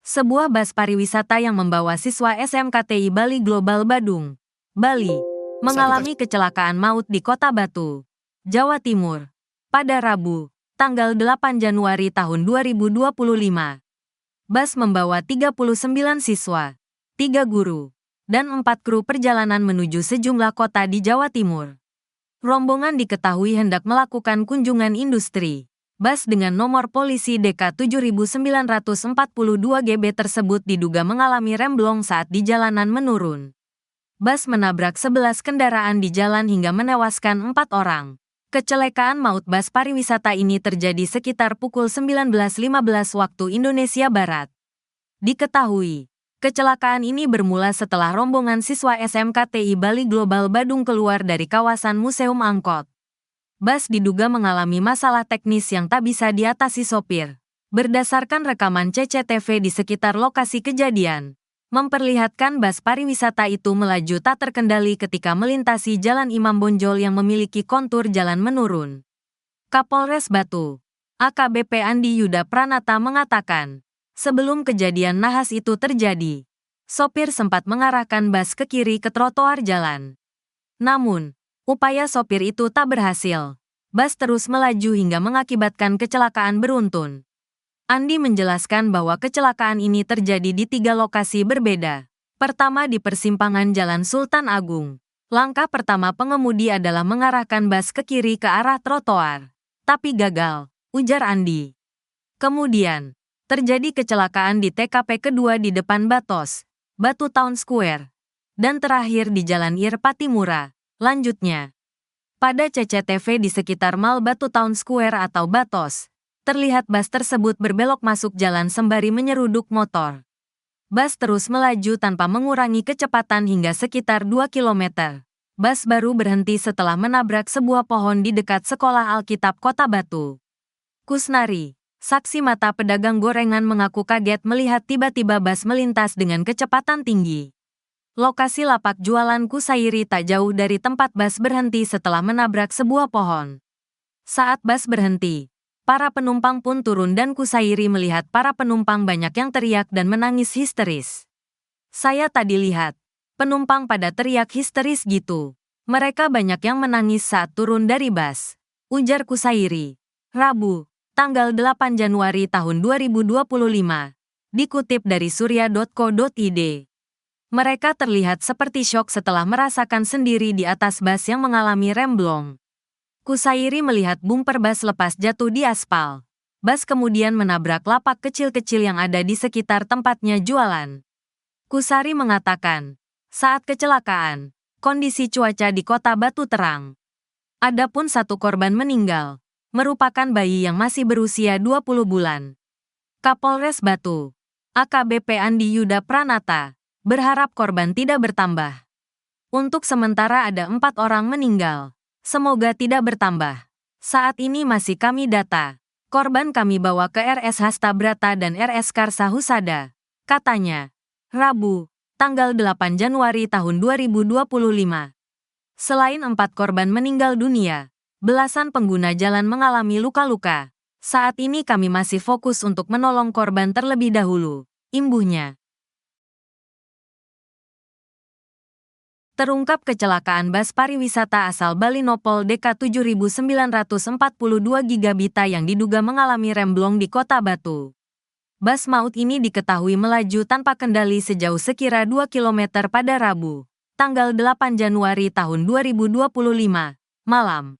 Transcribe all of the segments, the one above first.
Sebuah bus pariwisata yang membawa siswa SMKTI Bali Global Badung, Bali, mengalami kecelakaan maut di Kota Batu, Jawa Timur, pada Rabu, tanggal 8 Januari tahun 2025. Bus membawa 39 siswa, 3 guru, dan 4 kru perjalanan menuju sejumlah kota di Jawa Timur. Rombongan diketahui hendak melakukan kunjungan industri. Bus dengan nomor polisi DK 7942 GB tersebut diduga mengalami remblong saat di jalanan menurun. Bus menabrak 11 kendaraan di jalan hingga menewaskan 4 orang. Kecelakaan maut bus pariwisata ini terjadi sekitar pukul 19.15 waktu Indonesia Barat. Diketahui, kecelakaan ini bermula setelah rombongan siswa SMKTI Bali Global Badung keluar dari kawasan Museum Angkot. Bus diduga mengalami masalah teknis yang tak bisa diatasi sopir. Berdasarkan rekaman CCTV di sekitar lokasi kejadian, memperlihatkan bus pariwisata itu melaju tak terkendali ketika melintasi Jalan Imam Bonjol yang memiliki kontur jalan menurun. Kapolres Batu, AKBP Andi Yuda Pranata mengatakan, sebelum kejadian nahas itu terjadi, sopir sempat mengarahkan bus ke kiri ke trotoar jalan. Namun, upaya sopir itu tak berhasil. Bus terus melaju hingga mengakibatkan kecelakaan beruntun. Andi menjelaskan bahwa kecelakaan ini terjadi di 3 lokasi berbeda. Pertama di persimpangan Jalan Sultan Agung. Langkah pertama pengemudi adalah mengarahkan bus ke kiri ke arah trotoar. Tapi gagal, ujar Andi. Kemudian, terjadi kecelakaan di TKP kedua di depan Batos, Batu Town Square. Dan terakhir di Jalan Ir Patimura. Lanjutnya, pada CCTV di sekitar Mall Batu Town Square atau Batos, terlihat bus tersebut berbelok masuk jalan sembari menyeruduk motor. Bus terus melaju tanpa mengurangi kecepatan hingga sekitar 2 km. Bus baru berhenti setelah menabrak sebuah pohon di dekat Sekolah Alkitab Kota Batu. Kusnari, saksi mata pedagang gorengan mengaku kaget melihat tiba-tiba bus melintas dengan kecepatan tinggi. Lokasi lapak jualan Kusairi tak jauh dari tempat bus berhenti setelah menabrak sebuah pohon. Saat bus berhenti, para penumpang pun turun dan Kusairi melihat para penumpang banyak yang teriak dan menangis histeris. Saya tadi lihat, penumpang pada teriak histeris gitu. Mereka banyak yang menangis saat turun dari bus, ujar Kusairi. Rabu, tanggal 8 Januari tahun 2025. Dikutip dari surya.co.id. Mereka terlihat seperti syok setelah merasakan sendiri di atas bus yang mengalami remblong. Kusairi melihat bumper bus lepas jatuh di aspal. Bus kemudian menabrak lapak kecil-kecil yang ada di sekitar tempatnya jualan. Kusari mengatakan, saat kecelakaan, kondisi cuaca di Kota Batu terang. Adapun 1 korban meninggal, merupakan bayi yang masih berusia 20 bulan. Kapolres Batu, AKBP Andi Yuda Pranata, berharap korban tidak bertambah. Untuk sementara ada 4 orang meninggal. Semoga tidak bertambah. Saat ini masih kami data. Korban kami bawa ke RS Hasta Brata dan RS Karsa Husada, katanya. Rabu, tanggal 8 Januari tahun 2025. Selain 4 korban meninggal dunia, belasan pengguna jalan mengalami luka-luka. Saat ini kami masih fokus untuk menolong korban terlebih dahulu, imbuhnya. Terungkap kecelakaan bus pariwisata asal Balinopol DK 7942 Gigabita yang diduga mengalami remblong di Kota Batu. Bus maut ini diketahui melaju tanpa kendali sejauh sekira 2 km pada Rabu, tanggal 8 Januari tahun 2025, malam.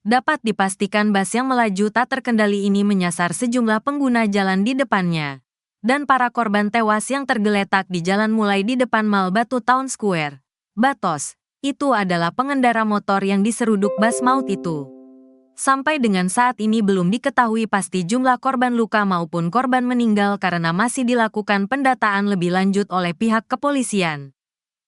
Dapat dipastikan bus yang melaju tak terkendali ini menyasar sejumlah pengguna jalan di depannya. Dan para korban tewas yang tergeletak di jalan mulai di depan Mall Batu Town Square, Batos, itu adalah pengendara motor yang diseruduk bus maut itu. Sampai dengan saat ini belum diketahui pasti jumlah korban luka maupun korban meninggal karena masih dilakukan pendataan lebih lanjut oleh pihak kepolisian.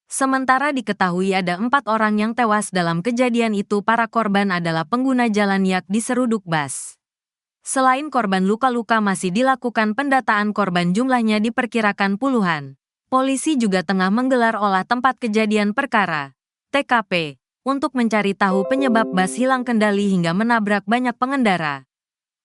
Sementara diketahui ada 4 orang yang tewas dalam kejadian itu. Para korban adalah pengguna jalan yang diseruduk bus. Selain korban luka-luka masih dilakukan pendataan korban jumlahnya diperkirakan puluhan. Polisi juga tengah menggelar olah tempat kejadian perkara, TKP, untuk mencari tahu penyebab bus hilang kendali hingga menabrak banyak pengendara.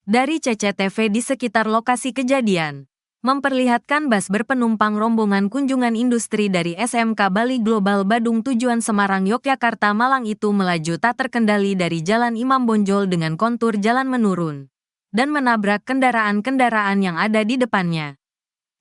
Dari CCTV di sekitar lokasi kejadian, memperlihatkan bus berpenumpang rombongan kunjungan industri dari SMK Bali Global Badung tujuan Semarang Yogyakarta Malang itu melaju tak terkendali dari Jalan Imam Bonjol dengan kontur jalan menurun dan menabrak kendaraan-kendaraan yang ada di depannya.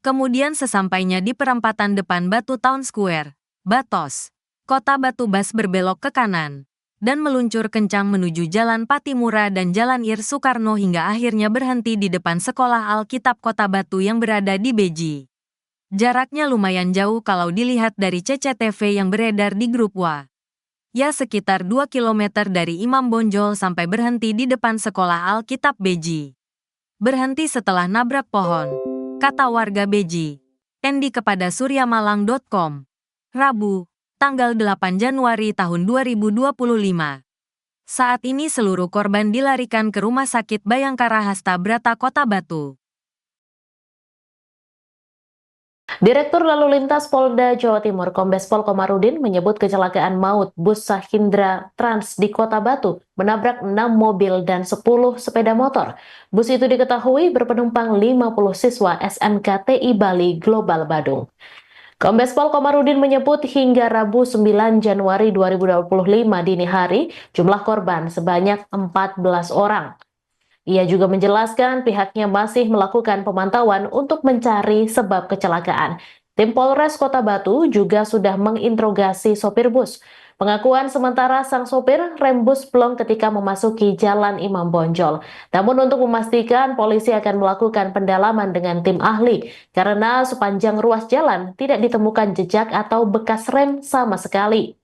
Kemudian sesampainya di perempatan depan Batu Town Square, Batos, Kota Batu, bus berbelok ke kanan dan meluncur kencang menuju Jalan Patimura dan Jalan Ir Soekarno hingga akhirnya berhenti di depan Sekolah Alkitab Kota Batu yang berada di Beji. Jaraknya lumayan jauh kalau dilihat dari CCTV yang beredar di grup WA. Ya sekitar 2 km dari Imam Bonjol sampai berhenti di depan Sekolah Alkitab Beji. Berhenti setelah nabrak pohon, kata warga Beji. Endi kepada suryamalang.com. Rabu, tanggal 8 Januari tahun 2025. Saat ini seluruh korban dilarikan ke Rumah Sakit Bayangkara Hasta Brata Kota Batu. Direktur Lalu Lintas Polda Jawa Timur Kombes Pol Komarudin menyebut kecelakaan maut bus Sahindra Trans di Kota Batu menabrak 6 mobil dan 10 sepeda motor. Bus itu diketahui berpenumpang 50 siswa SMK TI Bali Global Badung. Kombes Pol Komarudin menyebut hingga Rabu 9 Januari 2025 dini hari, jumlah korban sebanyak 14 orang. Ia juga menjelaskan pihaknya masih melakukan pemantauan untuk mencari sebab kecelakaan. Tim Polres Kota Batu juga sudah menginterogasi sopir bus. Pengakuan sementara sang sopir rem bus blong ketika memasuki Jalan Imam Bonjol. Namun untuk memastikan polisi akan melakukan pendalaman dengan tim ahli karena sepanjang ruas jalan tidak ditemukan jejak atau bekas rem sama sekali.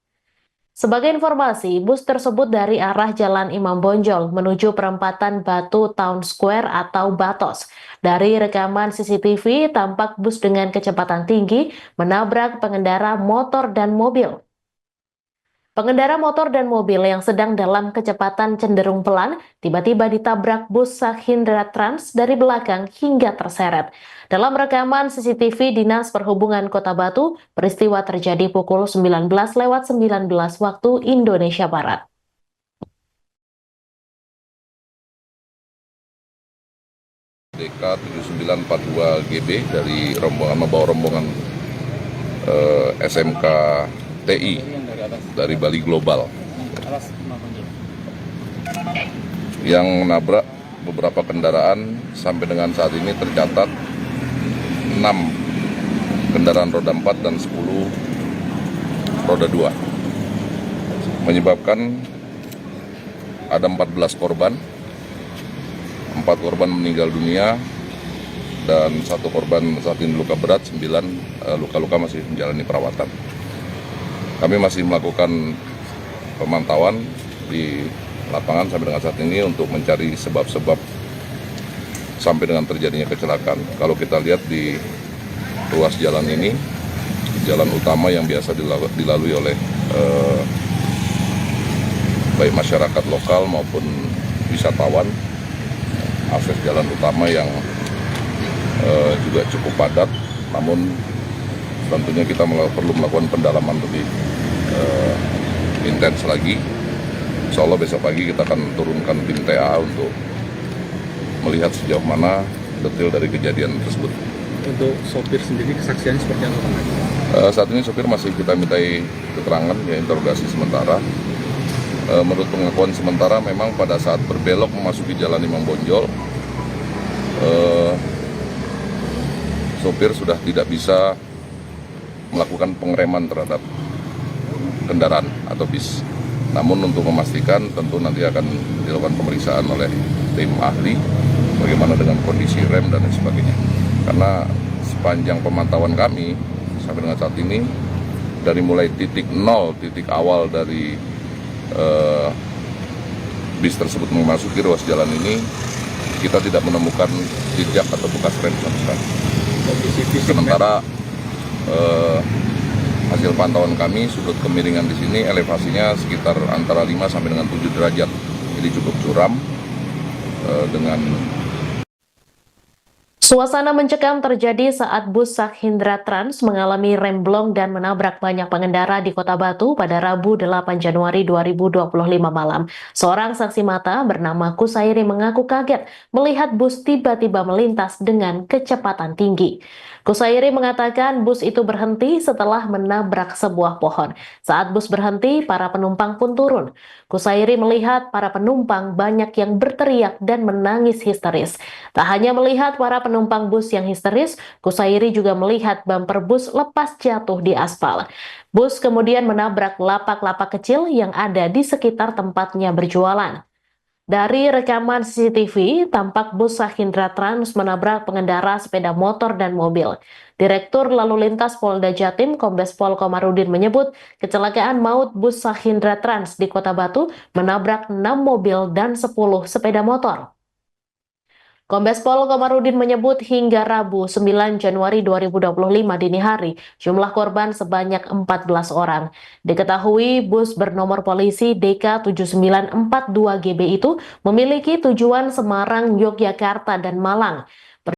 Sebagai informasi, bus tersebut dari arah Jalan Imam Bonjol menuju perempatan Batu Town Square atau Batos. Dari rekaman CCTV, tampak bus dengan kecepatan tinggi menabrak pengendara motor dan mobil. Pengendara motor dan mobil yang sedang dalam kecepatan cenderung pelan tiba-tiba ditabrak bus Sahindra Trans dari belakang hingga terseret. Dalam rekaman CCTV Dinas Perhubungan Kota Batu, peristiwa terjadi pukul 19:19 waktu Indonesia Barat. DK 7942 GB dari membawa rombongan SMK TI dari Bali Global yang menabrak beberapa kendaraan. Sampai dengan saat ini tercatat 6 kendaraan roda 4 dan 10 roda 2, menyebabkan ada 14 korban, 4 korban meninggal dunia dan 1 korban saat ini luka berat, 9 luka-luka masih menjalani perawatan. Kami masih melakukan pemantauan di lapangan sampai dengan saat ini untuk mencari sebab-sebab sampai dengan terjadinya kecelakaan. Kalau kita lihat di ruas jalan ini, jalan utama yang biasa dilalui oleh baik masyarakat lokal maupun wisatawan, akses jalan utama yang juga cukup padat, namun tentunya kita perlu melakukan pendalaman lebih intens lagi. Insya Allah besok pagi kita akan turunkan tim TA untuk melihat sejauh mana detail dari kejadian tersebut. Untuk sopir sendiri kesaksiannya seperti apa? Saat ini sopir masih kita mintai keterangan, ya interogasi sementara. Menurut pengakuan sementara memang pada saat berbelok memasuki Jalan Imam Bonjol, sopir sudah tidak bisa melakukan pengereman terhadap kendaraan atau bis. Namun untuk memastikan tentu nanti akan dilakukan pemeriksaan oleh tim ahli bagaimana dengan kondisi rem dan lain sebagainya. Karena sepanjang pemantauan kami sampai dengan saat ini, dari mulai titik nol, titik awal dari bis tersebut memasuki ruas jalan ini, kita tidak menemukan jejak atau bekas rem sama sekali. Sementara hasil pantauan kami, sudut kemiringan di sini elevasinya sekitar antara 5 sampai dengan 7 derajat. Jadi cukup curam dengan Suasana mencekam terjadi saat bus Sahyendra Trans mengalami remblong dan menabrak banyak pengendara di Kota Batu pada Rabu 8 Januari 2025 malam. Seorang saksi mata bernama Kusairi mengaku kaget melihat bus tiba-tiba melintas dengan kecepatan tinggi. Kusairi mengatakan bus itu berhenti setelah menabrak sebuah pohon. Saat bus berhenti, para penumpang pun turun. Kusairi melihat para penumpang banyak yang berteriak dan menangis histeris. Tak hanya melihat para penumpang bus yang histeris, Kusairi juga melihat bumper bus lepas jatuh di aspal. Bus kemudian menabrak lapak-lapak kecil yang ada di sekitar tempatnya berjualan. Dari rekaman CCTV, tampak bus Sahyendra Trans menabrak pengendara sepeda motor dan mobil. Direktur Lalu Lintas Polda Jatim, Kombes Pol Komarudin menyebut, kecelakaan maut bus Sahyendra Trans di Kota Batu menabrak 6 mobil dan 10 sepeda motor. Kombes Pol Komarudin menyebut hingga Rabu 9 Januari 2025 dini hari, jumlah korban sebanyak 14 orang. Diketahui bus bernomor polisi DK7942GB itu memiliki tujuan Semarang, Yogyakarta, dan Malang.